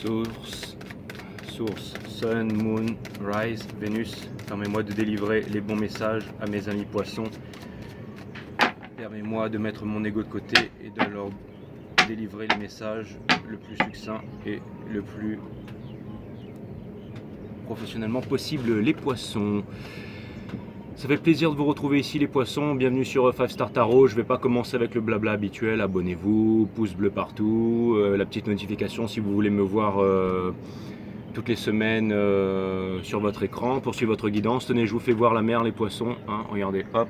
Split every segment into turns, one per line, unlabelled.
Source, Sun, Moon, Rise, Vénus, permets-moi de délivrer les bons messages à mes amis poissons. Permets-moi de mettre mon ego de côté et de leur délivrer les messages le plus succinct et le plus professionnellement possible, les poissons. Ça fait plaisir de vous retrouver ici les poissons, bienvenue sur 5 Star Tarot. Je ne vais pas commencer avec le blabla habituel, abonnez-vous, pouce bleu partout, la petite notification si vous voulez me voir toutes les semaines sur votre écran pour suivre votre guidance. Tenez, je vous fais voir la mer les poissons, hein, regardez, hop.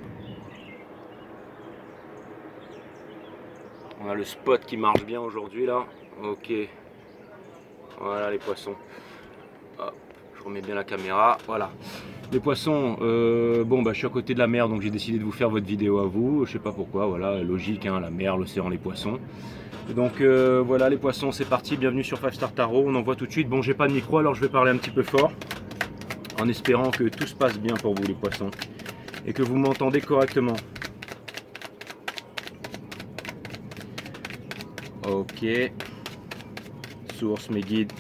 On a le spot qui marche bien aujourd'hui là, ok. Voilà les poissons, hop, je remets bien la caméra, voilà. Les poissons, bon bah je suis à côté de la mer donc j'ai décidé de vous faire votre vidéo à vous, je sais pas pourquoi, voilà, logique, hein, la mer, l'océan, les poissons. Donc voilà les poissons, c'est parti, bienvenue sur 5 Star Tarot, on envoie tout de suite. Bon, j'ai pas de micro alors je vais parler un petit peu fort, en espérant que tout se passe bien pour vous les poissons, et que vous m'entendez correctement. Ok, source, mes guides,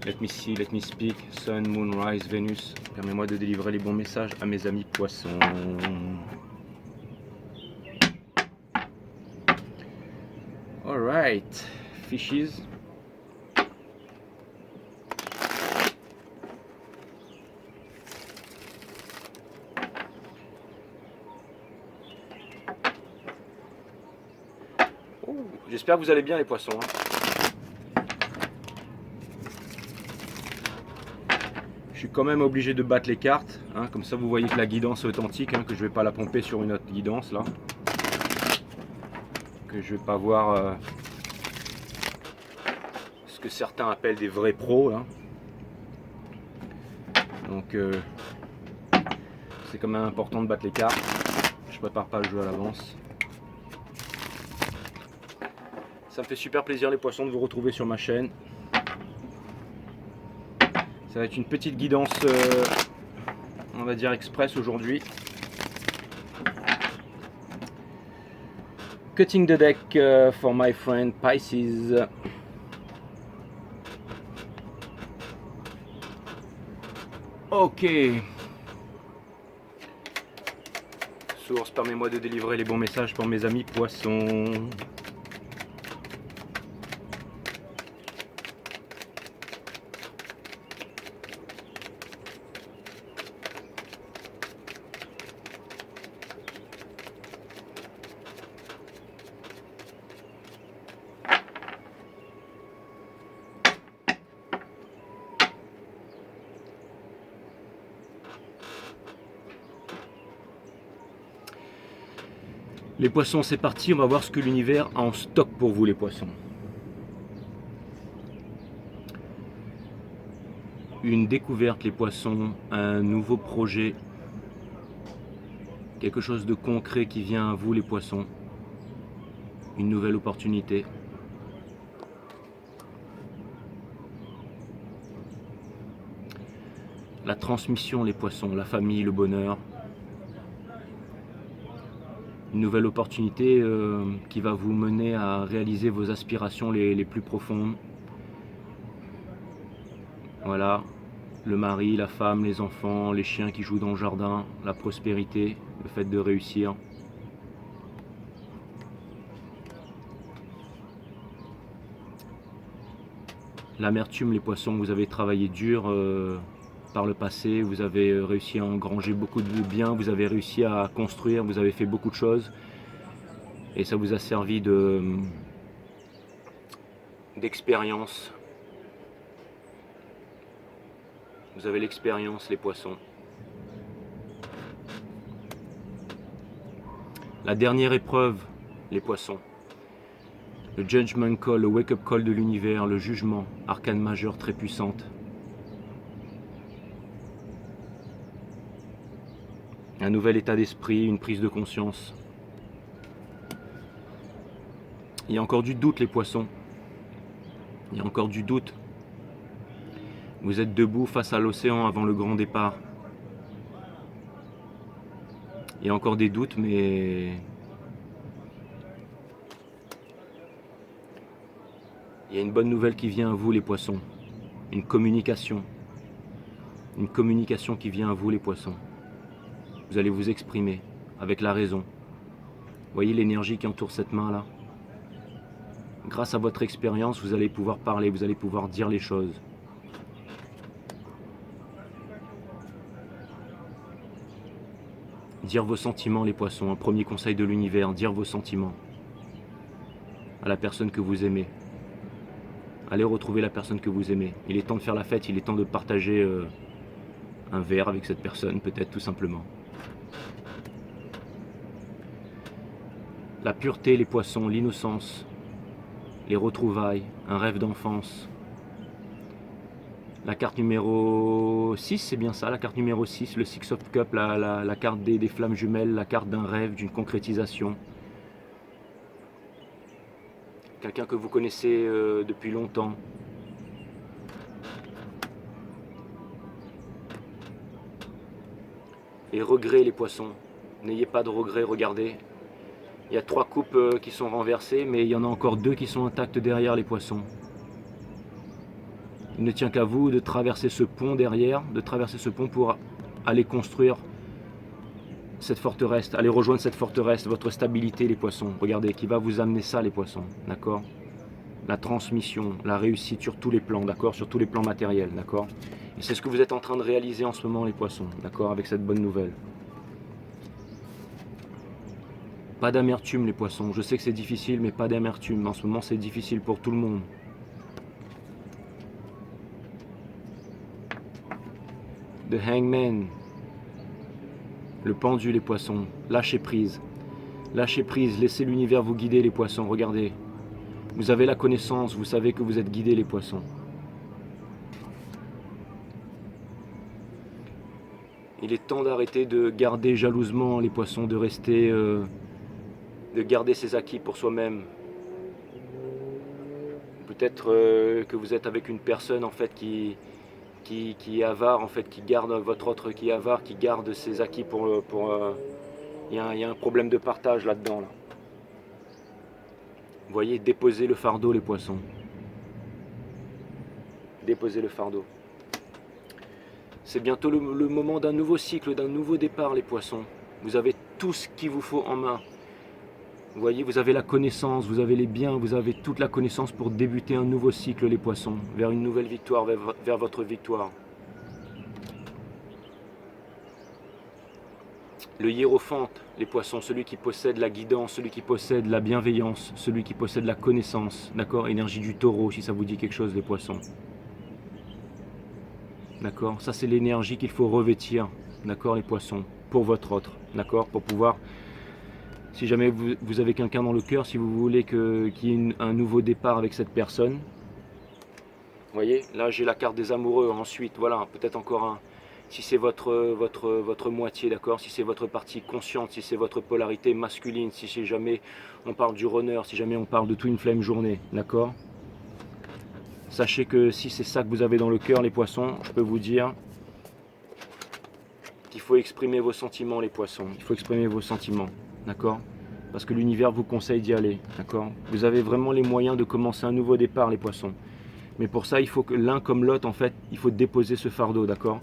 let me see, let me speak, Sun, Moon, Rise, Vénus, permets-moi de délivrer les bons messages à mes amis poissons. Alright, fishes. J'espère que vous allez bien les poissons. Je suis quand même obligé de battre les cartes, hein, comme ça vous voyez que la guidance est authentique, hein, que je ne vais pas la pomper sur une autre guidance là. Que je ne vais pas voir ce que certains appellent des vrais pros là. Donc c'est quand même important de battre les cartes. Je prépare pas le jeu à l'avance. Ça me fait super plaisir les poissons de vous retrouver sur ma chaîne. Ça va être une petite guidance, on va dire express aujourd'hui. Cutting the deck for my friend Pisces. Ok. Source, permets-moi de délivrer les bons messages pour mes amis poissons. Les poissons, c'est parti, on va voir ce que l'univers a en stock pour vous les poissons. Une découverte les poissons, un nouveau projet, quelque chose de concret qui vient à vous les poissons, une nouvelle opportunité. La transmission les poissons, la famille, le bonheur. Une nouvelle opportunité qui va vous mener à réaliser vos aspirations les plus profondes. Voilà, le mari, la femme, les enfants, les chiens qui jouent dans le jardin, la prospérité, le fait de réussir. L'amertume, les poissons, vous avez travaillé dur par le passé, vous avez réussi à engranger beaucoup de biens, vous avez réussi à construire, vous avez fait beaucoup de choses et ça vous a servi d'expérience. Vous avez l'expérience les poissons. La dernière épreuve les poissons. Le judgment call, le wake-up call de l'univers, le jugement, arcane majeure très puissante. Un nouvel état d'esprit, une prise de conscience. Il y a encore du doute les poissons. Il y a encore du doute. Vous êtes debout face à l'océan avant le grand départ. Il y a encore des doutes, mais Il y a une bonne nouvelle qui vient à vous les poissons. Une communication. Une communication qui vient à vous les poissons. Vous allez vous exprimer avec la raison. Voyez l'énergie qui entoure cette main-là. Grâce à votre expérience, vous allez pouvoir parler, vous allez pouvoir dire les choses. Dire vos sentiments les poissons, un premier conseil de l'univers, dire vos sentiments à la personne que vous aimez. Allez retrouver la personne que vous aimez. Il est temps de faire la fête, il est temps de partager un verre avec cette personne, peut-être tout simplement. La pureté, les poissons, l'innocence, les retrouvailles, un rêve d'enfance. La carte numéro 6, c'est bien ça, la carte numéro 6, le Six of Cups, la carte des flammes jumelles, la carte d'un rêve, d'une concrétisation. Quelqu'un que vous connaissez depuis longtemps. Et regrets les poissons, n'ayez pas de regrets, regardez. Il y a 3 coupes qui sont renversées, mais il y en a encore 2 qui sont intactes derrière les poissons. Il ne tient qu'à vous de traverser ce pont derrière, de traverser ce pont pour aller construire cette forteresse, aller rejoindre cette forteresse, votre stabilité les poissons. Regardez, qui va vous amener ça les poissons, d'accord? La transmission, la réussite sur tous les plans, d'accord? Sur tous les plans matériels, d'accord? Et c'est ce que vous êtes en train de réaliser en ce moment les poissons, d'accord? Avec cette bonne nouvelle. Pas d'amertume les poissons, je sais que c'est difficile, mais pas d'amertume. En ce moment c'est difficile pour tout le monde. The Hangman, le pendu les poissons, lâchez prise. Lâchez prise, laissez l'univers vous guider les poissons, regardez. Vous avez la connaissance, vous savez que vous êtes guidés les poissons. Il est temps d'arrêter de garder jalousement les poissons, de rester, de garder ses acquis pour soi-même. Peut-être que vous êtes avec une personne en fait qui est avare, en fait, qui garde votre autre qui est avare, qui garde ses acquis pour il y a un problème de partage là-dedans. Là. Vous voyez, déposez le fardeau les poissons. Déposez le fardeau. C'est bientôt le moment d'un nouveau cycle, d'un nouveau départ les poissons. Vous avez tout ce qu'il vous faut en main. Vous voyez, vous avez la connaissance, vous avez les biens, vous avez toute la connaissance pour débuter un nouveau cycle les poissons, vers une nouvelle victoire, vers votre victoire. Le hiérophante, les poissons, celui qui possède la guidance, celui qui possède la bienveillance, celui qui possède la connaissance, d'accord? Énergie du taureau, si ça vous dit quelque chose les poissons. D'accord? Ça c'est l'énergie qu'il faut revêtir, d'accord les poissons, pour votre autre, d'accord? Pour pouvoir... Si jamais vous avez quelqu'un dans le cœur, si vous voulez qu'il y ait un nouveau départ avec cette personne, vous voyez, là j'ai la carte des amoureux, ensuite, voilà, peut-être encore un, si c'est votre moitié, d'accord, si c'est votre partie consciente, si c'est votre polarité masculine, si jamais on parle du runner, si jamais on parle de Twin Flame journée, d'accord. Sachez que si c'est ça que vous avez dans le cœur, les poissons, je peux vous dire qu'il faut exprimer vos sentiments, les poissons, il faut exprimer vos sentiments. D'accord? Parce que l'univers vous conseille d'y aller. D'accord? Vous avez vraiment les moyens de commencer un nouveau départ, les poissons. Mais pour ça, il faut que l'un comme l'autre, en fait, il faut déposer ce fardeau. D'accord?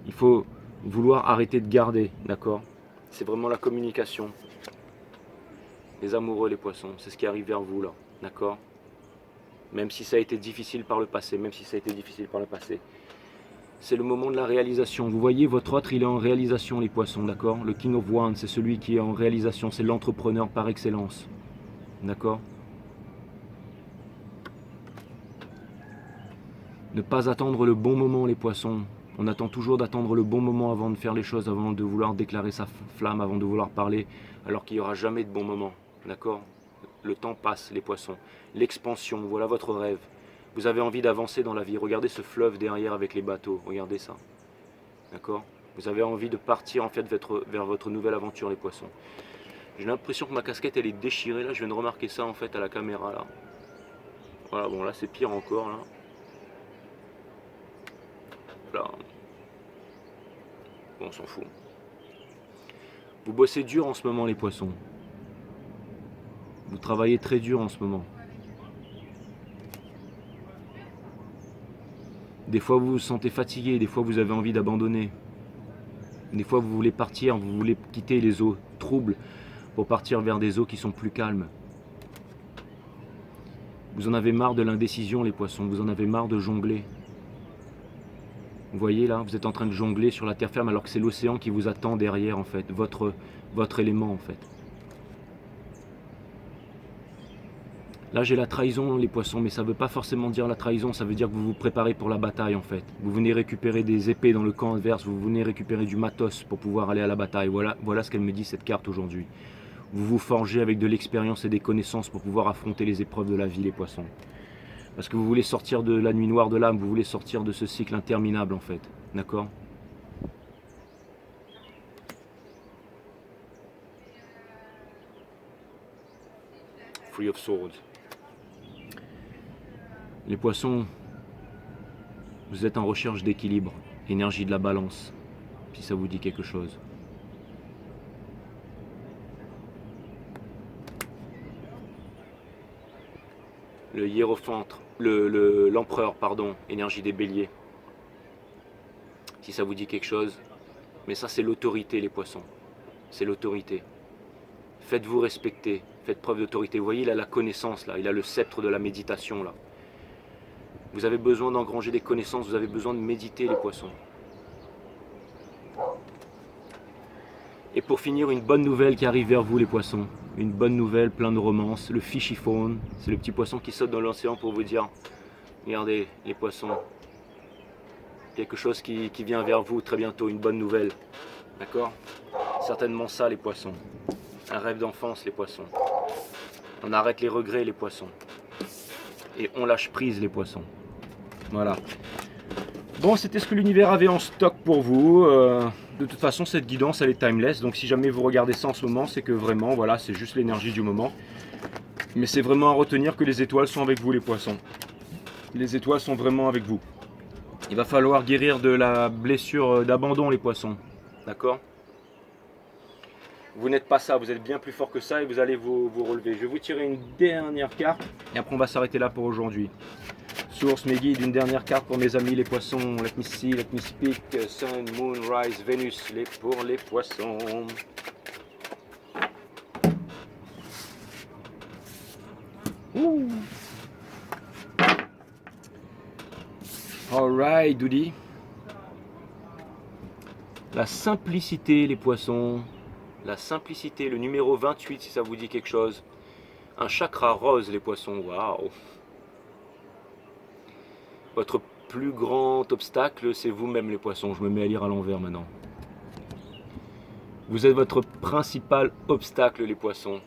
Il faut vouloir arrêter de garder. D'accord? C'est vraiment la communication. Les amoureux, les poissons, c'est ce qui arrive vers vous, là. D'accord? Même si ça a été difficile par le passé. Même si ça a été difficile par le passé. C'est le moment de la réalisation. Vous voyez, votre autre, il est en réalisation, les poissons, d'accord? Le King of Wands, c'est celui qui est en réalisation, c'est l'entrepreneur par excellence, d'accord? Ne pas attendre le bon moment, les poissons. On attend toujours d'attendre le bon moment avant de faire les choses, avant de vouloir déclarer sa flamme, avant de vouloir parler, alors qu'il n'y aura jamais de bon moment, d'accord? Le temps passe, les poissons. L'expansion, voilà votre rêve. Vous avez envie d'avancer dans la vie. Regardez ce fleuve derrière avec les bateaux. Regardez ça. D'accord? Vous avez envie de partir en fait vers votre nouvelle aventure, les poissons. J'ai l'impression que ma casquette elle est déchirée là. Je viens de remarquer ça en fait à la caméra là. Voilà, bon là c'est pire encore là. Là. Bon, on s'en fout. Vous bossez dur en ce moment, les poissons. Vous travaillez très dur en ce moment. Des fois vous vous sentez fatigué, des fois vous avez envie d'abandonner. Des fois vous voulez partir, vous voulez quitter les eaux troubles pour partir vers des eaux qui sont plus calmes. Vous en avez marre de l'indécision les poissons, vous en avez marre de jongler. Vous voyez là, vous êtes en train de jongler sur la terre ferme alors que c'est l'océan qui vous attend derrière en fait, votre élément en fait. Là j'ai la trahison les poissons, mais ça ne veut pas forcément dire la trahison, ça veut dire que vous vous préparez pour la bataille en fait. Vous venez récupérer des épées dans le camp adverse, vous venez récupérer du matos pour pouvoir aller à la bataille. Voilà ce qu'elle me dit cette carte aujourd'hui. Vous vous forgez avec de l'expérience et des connaissances pour pouvoir affronter les épreuves de la vie les poissons. Parce que vous voulez sortir de la nuit noire de l'âme, vous voulez sortir de ce cycle interminable en fait. D'accord ? Free of Swords. Les poissons, vous êtes en recherche d'équilibre, énergie de la balance, si ça vous dit quelque chose. Le hiérophante, l'empereur, pardon, énergie des béliers, si ça vous dit quelque chose. Mais ça c'est l'autorité les poissons, c'est l'autorité. Faites-vous respecter, faites preuve d'autorité. Vous voyez, il a la connaissance là, il a le sceptre de la méditation là. Vous avez besoin d'engranger des connaissances, vous avez besoin de méditer les poissons. Et pour finir, une bonne nouvelle qui arrive vers vous les poissons. Une bonne nouvelle, plein de romance. Le fishy phone, c'est le petit poisson qui saute dans l'océan pour vous dire regardez les poissons, quelque chose qui vient vers vous très bientôt, une bonne nouvelle. D'accord ? Certainement ça les poissons. Un rêve d'enfance les poissons. On arrête les regrets les poissons. Et on lâche prise les poissons. Voilà. Bon, c'était ce que l'univers avait en stock pour vous. De toute façon, cette guidance, elle est timeless. Donc si jamais vous regardez ça en ce moment, c'est que vraiment, voilà, c'est juste l'énergie du moment. Mais c'est vraiment à retenir que les étoiles sont avec vous, les poissons. Les étoiles sont vraiment avec vous. Il va falloir guérir de la blessure d'abandon, les poissons. D'accord ? Vous n'êtes pas ça, vous êtes bien plus fort que ça et vous allez vous relever. Je vais vous tirer une dernière carte et après on va s'arrêter là pour aujourd'hui. Source, mes guides, une dernière carte pour mes amis les poissons. Let me see, let me speak. Sun, Moon, Rise, Vénus, pour les poissons. Ouh. Alright, Doody. La simplicité, les poissons. La simplicité, le numéro 28, si ça vous dit quelque chose. Un chakra rose, les poissons. Waouh. Votre plus grand obstacle, c'est vous-même, les poissons. Je me mets à lire à l'envers maintenant. Vous êtes votre principal obstacle, les poissons.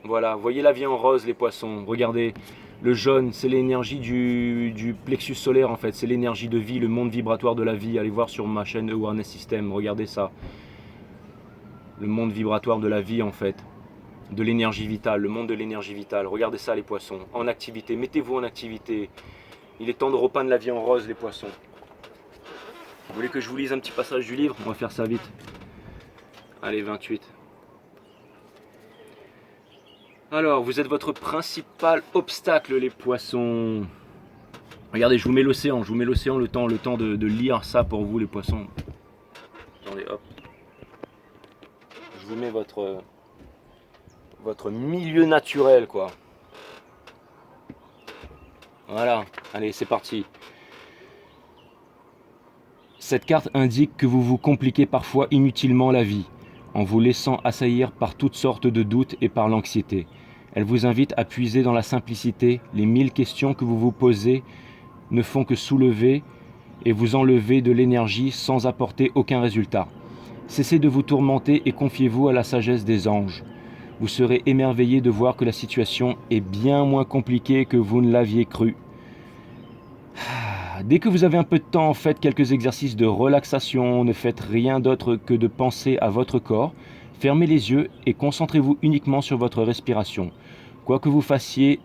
Voilà, voyez la vie en rose, les poissons. Regardez, le jaune, c'est l'énergie du plexus solaire, en fait. C'est l'énergie de vie, le monde vibratoire de la vie. Allez voir sur ma chaîne Awareness System, regardez ça. Le monde vibratoire de la vie, en fait. De l'énergie vitale, le monde de l'énergie vitale. Regardez ça, les poissons. En activité, mettez-vous en activité. Il est temps de repeindre la vie en rose, les poissons. Vous voulez que je vous lise un petit passage du livre? On va faire ça vite. Allez, 28. Alors, vous êtes votre principal obstacle, les poissons. Regardez, je vous mets l'océan, le temps de lire ça pour vous, les poissons. Attendez, hop. Je vous mets votre milieu naturel, quoi. Voilà, allez, c'est parti. Cette carte indique que vous vous compliquez parfois inutilement la vie, en vous laissant assaillir par toutes sortes de doutes et par l'anxiété. Elle vous invite à puiser dans la simplicité. Les 1000 questions que vous vous posez ne font que soulever et vous enlever de l'énergie sans apporter aucun résultat. Cessez de vous tourmenter et confiez-vous à la sagesse des anges. Vous serez émerveillé de voir que la situation est bien moins compliquée que vous ne l'aviez cru. Dès que vous avez un peu de temps, faites quelques exercices de relaxation. Ne faites rien d'autre que de penser à votre corps. Fermez les yeux et concentrez-vous uniquement sur votre respiration. Quoi que vous fassiez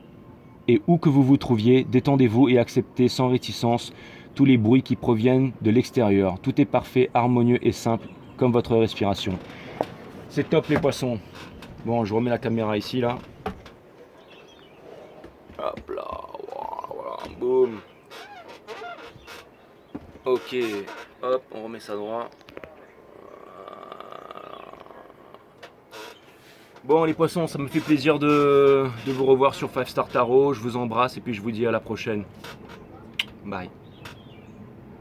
et où que vous vous trouviez, détendez-vous et acceptez sans réticence tous les bruits qui proviennent de l'extérieur. Tout est parfait, harmonieux et simple, comme votre respiration. C'est top, les poissons. Bon, je remets la caméra ici, là. Hop là, voilà, boum. Ok, hop, on remet ça droit. Bon les poissons, ça me fait plaisir de vous revoir sur 5 Star Tarot. Je vous embrasse et puis je vous dis à la prochaine. Bye.